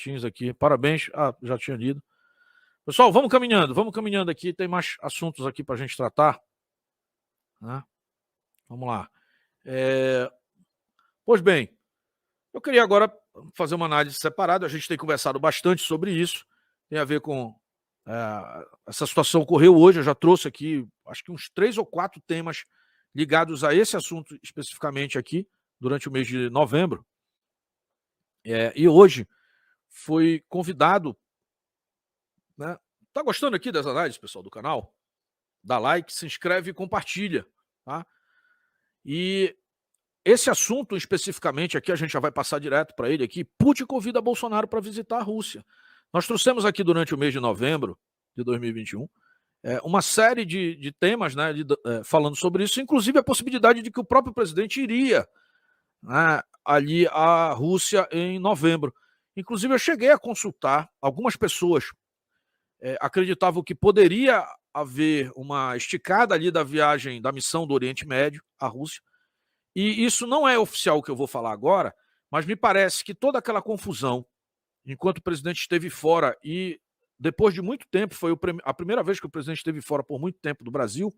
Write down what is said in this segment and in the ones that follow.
Martins aqui. Parabéns. Já tinha lido. Pessoal, vamos caminhando aqui. Tem mais assuntos aqui para a gente tratar. Né? Vamos lá. Pois bem, eu queria agora fazer uma análise separada. A gente tem conversado bastante sobre isso. Tem a ver com essa situação ocorreu hoje. Eu já trouxe aqui, acho que uns 3 ou 4 temas ligados a esse assunto especificamente aqui, durante o mês de novembro. E hoje foi convidado, né? Tá gostando aqui das análises, pessoal, do canal? Dá like, se inscreve e compartilha, tá? E esse assunto especificamente aqui, a gente já vai passar direto para ele aqui. Putin convida Bolsonaro para visitar a Rússia. Nós trouxemos aqui durante o mês de novembro de 2021 uma série de temas, né, falando sobre isso, inclusive a possibilidade de que o próprio presidente iria, né, ali à Rússia em novembro. Inclusive, eu cheguei a consultar algumas pessoas acreditavam que poderia haver uma esticada ali da viagem, da missão do Oriente Médio à Rússia. E isso não é oficial o que eu vou falar agora, mas me parece que toda aquela confusão, enquanto o presidente esteve fora, e depois de muito tempo, foi a primeira vez que o presidente esteve fora por muito tempo do Brasil,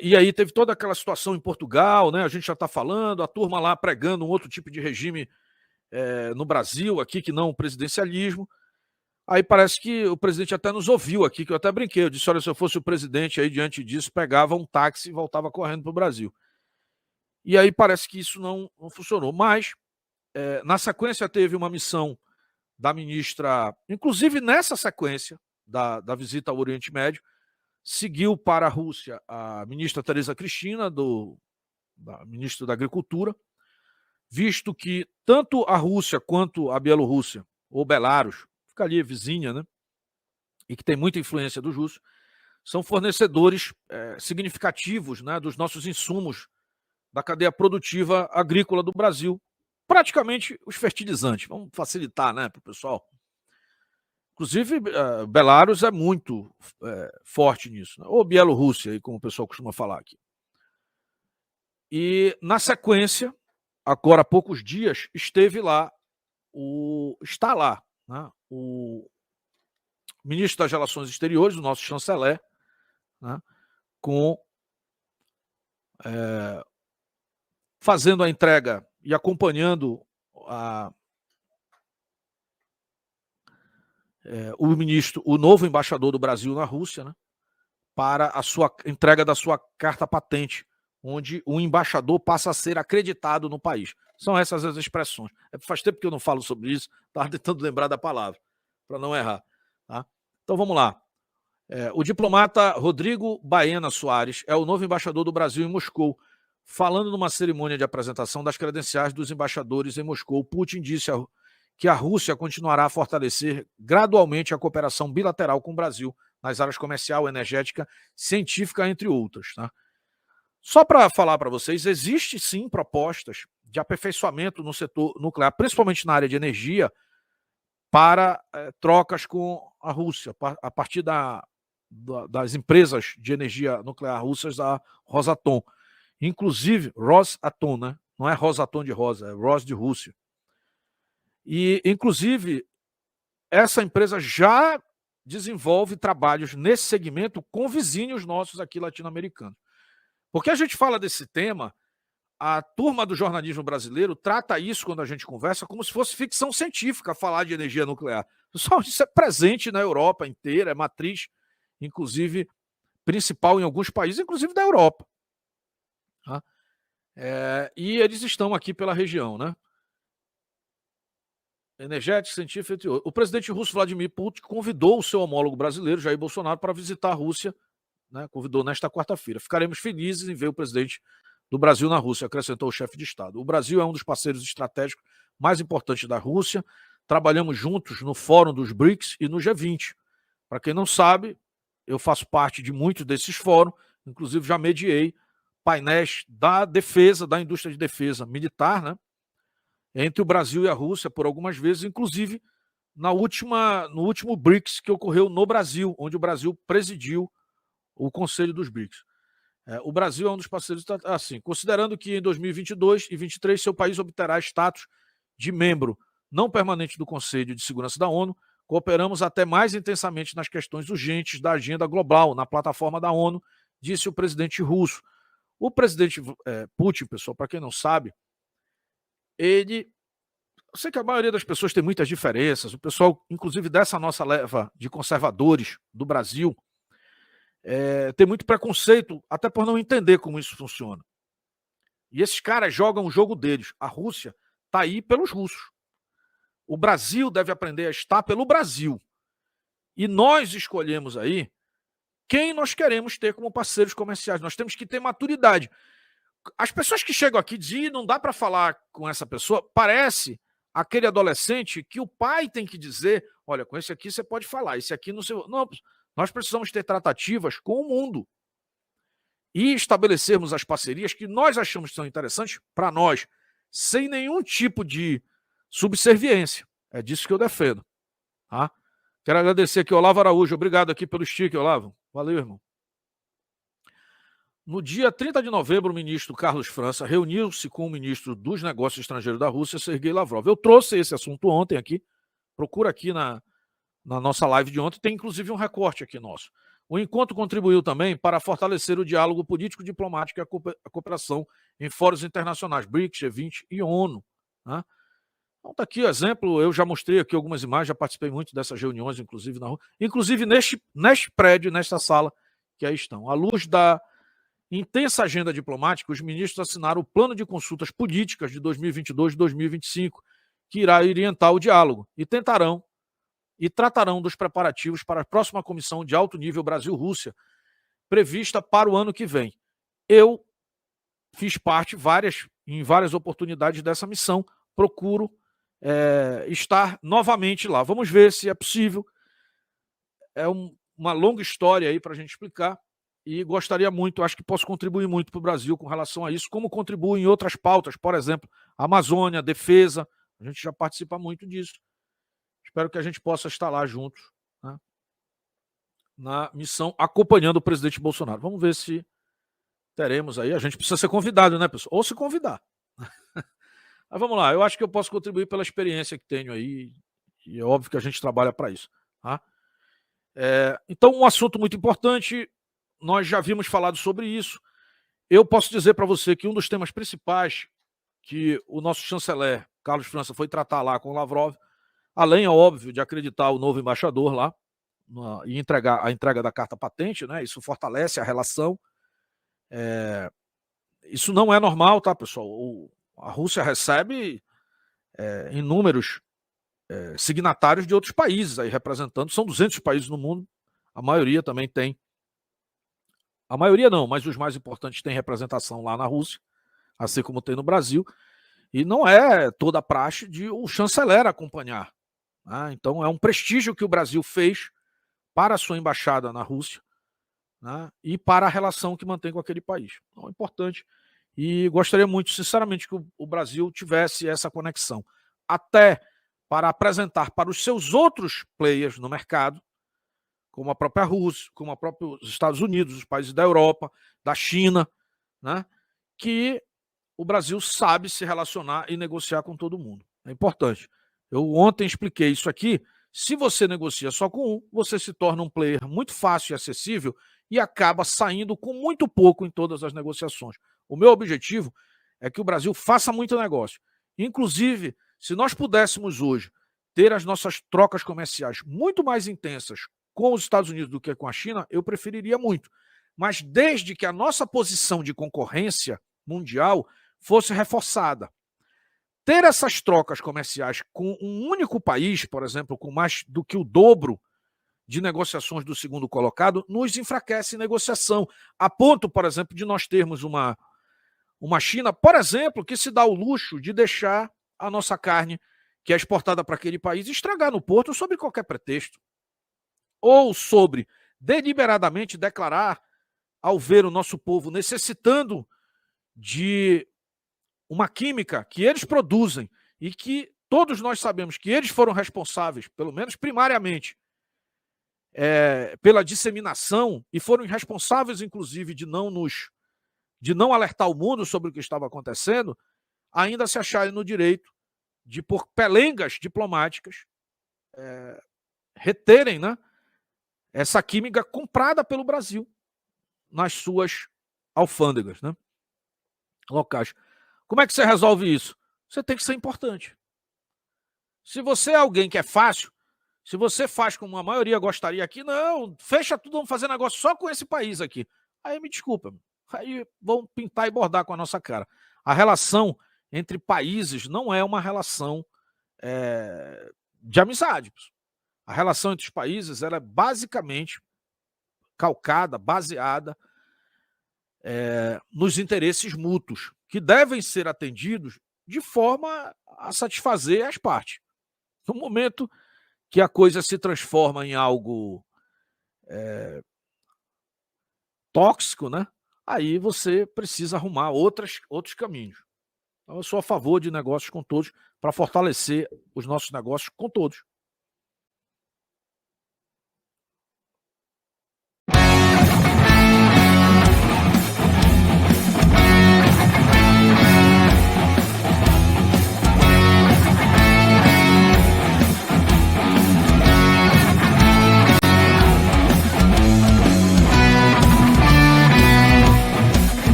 e aí teve toda aquela situação em Portugal, né? A gente já está falando, a turma lá pregando um outro tipo de regime no Brasil, aqui, que não o presidencialismo. Aí parece que o presidente até nos ouviu aqui, que eu até brinquei. Eu disse, olha, se eu fosse o presidente aí, diante disso, pegava um táxi e voltava correndo para o Brasil. E aí parece que isso não funcionou. Mas, na sequência, teve uma missão da ministra, inclusive nessa sequência da visita ao Oriente Médio, seguiu para a Rússia a ministra Tereza Cristina, ministra da Agricultura, visto que tanto a Rússia quanto a Bielorrússia, ou Belarus, fica ali vizinha, né? E que tem muita influência dos russos, são fornecedores significativos, né, dos nossos insumos da cadeia produtiva agrícola do Brasil. Praticamente os fertilizantes. Vamos facilitar, né, para o pessoal. Inclusive, Belarus é muito forte nisso, né? Ou Bielorrússia, como o pessoal costuma falar aqui. E, na sequência, agora há poucos dias, está lá, né, o ministro das Relações Exteriores, o nosso chanceler, né, fazendo a entrega e acompanhando o novo embaixador do Brasil na Rússia, né, para a sua entrega da sua carta patente, onde o embaixador passa a ser acreditado no país. São essas as expressões. Faz tempo que eu não falo sobre isso, estava tentando lembrar da palavra, para não errar. Tá? Então vamos lá. O diplomata Rodrigo Baena Soares é o novo embaixador do Brasil em Moscou. Falando numa cerimônia de apresentação das credenciais dos embaixadores em Moscou, Putin disse que a Rússia continuará a fortalecer gradualmente a cooperação bilateral com o Brasil nas áreas comercial, energética, científica, entre outras. Tá? Só para falar para vocês, existe sim propostas de aperfeiçoamento no setor nuclear, principalmente na área de energia, para trocas com a Rússia, a partir das empresas de energia nuclear russas, a Rosatom. Inclusive, Rosatom, né? Não é Rosatom de rosa, é Ros de Rússia. E, inclusive, essa empresa já desenvolve trabalhos nesse segmento com vizinhos nossos aqui latino-americanos. Porque a gente fala desse tema, a turma do jornalismo brasileiro trata isso, quando a gente conversa, como se fosse ficção científica falar de energia nuclear. Só isso é presente na Europa inteira, é matriz, inclusive, principal em alguns países, inclusive da Europa. Tá? E eles estão aqui pela região, né? Energética, científica, entre outros. O presidente russo Vladimir Putin convidou o seu homólogo brasileiro, Jair Bolsonaro, para visitar a Rússia, né? Convidou nesta quarta-feira. Ficaremos felizes em ver o presidente do Brasil na Rússia, acrescentou o chefe de Estado. O Brasil é um dos parceiros estratégicos mais importantes da Rússia. Trabalhamos juntos no Fórum dos BRICS e no G20. Para quem não sabe, eu faço parte de muitos desses fóruns, inclusive já mediei painéis da defesa, da indústria de defesa militar, né, entre o Brasil e a Rússia por algumas vezes, inclusive no último BRICS que ocorreu no Brasil, onde o Brasil presidiu o Conselho dos BRICS. O Brasil é um dos parceiros, assim, considerando que em 2022 e 2023 seu país obterá status de membro não permanente do Conselho de Segurança da ONU, cooperamos até mais intensamente nas questões urgentes da agenda global, na plataforma da ONU, disse o presidente russo. O presidente Putin, pessoal, para quem não sabe, eu sei que a maioria das pessoas tem muitas diferenças, o pessoal, inclusive dessa nossa leva de conservadores do Brasil, tem muito preconceito, até por não entender como isso funciona. E esses caras jogam o jogo deles. A Rússia está aí pelos russos. O Brasil deve aprender a estar pelo Brasil. E nós escolhemos aí quem nós queremos ter como parceiros comerciais. Nós temos que ter maturidade. As pessoas que chegam aqui dizem, não dá para falar com essa pessoa, parece aquele adolescente que o pai tem que dizer, olha, com esse aqui você pode falar, esse aqui não sei... Não, nós precisamos ter tratativas com o mundo e estabelecermos as parcerias que nós achamos que são interessantes para nós, sem nenhum tipo de subserviência. É disso que eu defendo. Tá? Quero agradecer aqui ao Olavo Araújo. Obrigado aqui pelo stick, Olavo. Valeu, irmão. No dia 30 de novembro, o ministro Carlos França reuniu-se com o ministro dos Negócios Estrangeiros da Rússia, Sergei Lavrov. Eu trouxe esse assunto ontem aqui. Procura aqui na nossa live de ontem. Tem inclusive um recorte aqui nosso. O encontro contribuiu também para fortalecer o diálogo político-diplomático e a cooperação em fóruns internacionais, BRICS, G20 e ONU. Né? Então está aqui o exemplo, eu já mostrei aqui algumas imagens, já participei muito dessas reuniões, inclusive na rua, inclusive neste prédio, nesta sala que aí estão. À luz da intensa agenda diplomática, os ministros assinaram o Plano de Consultas Políticas de 2022 e 2025, que irá orientar o diálogo e tratarão dos preparativos para a próxima comissão de alto nível Brasil-Rússia, prevista para o ano que vem. Eu fiz parte em várias oportunidades dessa missão, procuro estar novamente lá. Vamos ver se é possível. É uma longa história aí para a gente explicar e gostaria muito, acho que posso contribuir muito para o Brasil com relação a isso, como contribuo em outras pautas, por exemplo, Amazônia, defesa, a gente já participa muito disso. Espero que a gente possa estar lá juntos, né, na missão, acompanhando o presidente Bolsonaro. Vamos ver se teremos aí. A gente precisa ser convidado, né, pessoal? Ou se convidar. Mas vamos lá, eu acho que eu posso contribuir pela experiência que tenho aí, e é óbvio que a gente trabalha para isso. Tá? Então, um assunto muito importante, nós já havíamos falado sobre isso. Eu posso dizer para você que um dos temas principais que o nosso chanceler, Carlos França, foi tratar lá com o Lavrov, além, é óbvio, de acreditar o novo embaixador lá e entregar a entrega da carta patente, né? Isso fortalece a relação. Isso não é normal, tá, pessoal? A Rússia recebe inúmeros signatários de outros países aí representando, são 200 países no mundo, a maioria também tem. A maioria não, mas os mais importantes têm representação lá na Rússia, assim como tem no Brasil, e não é toda a praxe de o chanceler acompanhar. Né? Então é um prestígio que o Brasil fez para a sua embaixada na Rússia, né? E para a relação que mantém com aquele país. Então é importante e gostaria muito, sinceramente, que o Brasil tivesse essa conexão, até para apresentar para os seus outros players no mercado, como a própria Rússia, como os próprios Estados Unidos, os países da Europa, da China, né? Que o Brasil sabe se relacionar e negociar com todo mundo. É importante. Eu ontem expliquei isso aqui. Se você negocia só com um, você se torna um player muito fácil e acessível e acaba saindo com muito pouco em todas as negociações. O meu objetivo é que o Brasil faça muito negócio. Inclusive, se nós pudéssemos hoje ter as nossas trocas comerciais muito mais intensas com os Estados Unidos do que com a China, eu preferiria muito. Mas desde que a nossa posição de concorrência mundial fosse reforçada. Ter essas trocas comerciais com um único país, por exemplo, com mais do que o dobro de negociações do segundo colocado, nos enfraquece em negociação. A ponto, por exemplo, de nós termos uma China, por exemplo, que se dá o luxo de deixar a nossa carne, que é exportada para aquele país, estragar no porto sob qualquer pretexto. Ou sobre deliberadamente declarar, ao ver o nosso povo necessitando de uma química que eles produzem e que todos nós sabemos que eles foram responsáveis, pelo menos primariamente, pela disseminação e foram responsáveis, inclusive, de não alertar o mundo sobre o que estava acontecendo, ainda se acharem no direito de por pelengas diplomáticas, reterem, né, essa química comprada pelo Brasil nas suas alfândegas, né, locais. Como é que você resolve isso? Você tem que ser importante. Se você é alguém que é fácil, se você faz como a maioria gostaria aqui, não, fecha tudo, vamos fazer negócio só com esse país aqui. Aí me desculpa, aí vão pintar e bordar com a nossa cara. A relação entre países não é uma relação de amizade. A relação entre os países ela é basicamente calcada, baseada nos interesses mútuos, que devem ser atendidos de forma a satisfazer as partes. No momento que a coisa se transforma em algo tóxico, né? Aí você precisa arrumar outros caminhos. Então, eu sou a favor de negócios com todos, para fortalecer os nossos negócios com todos.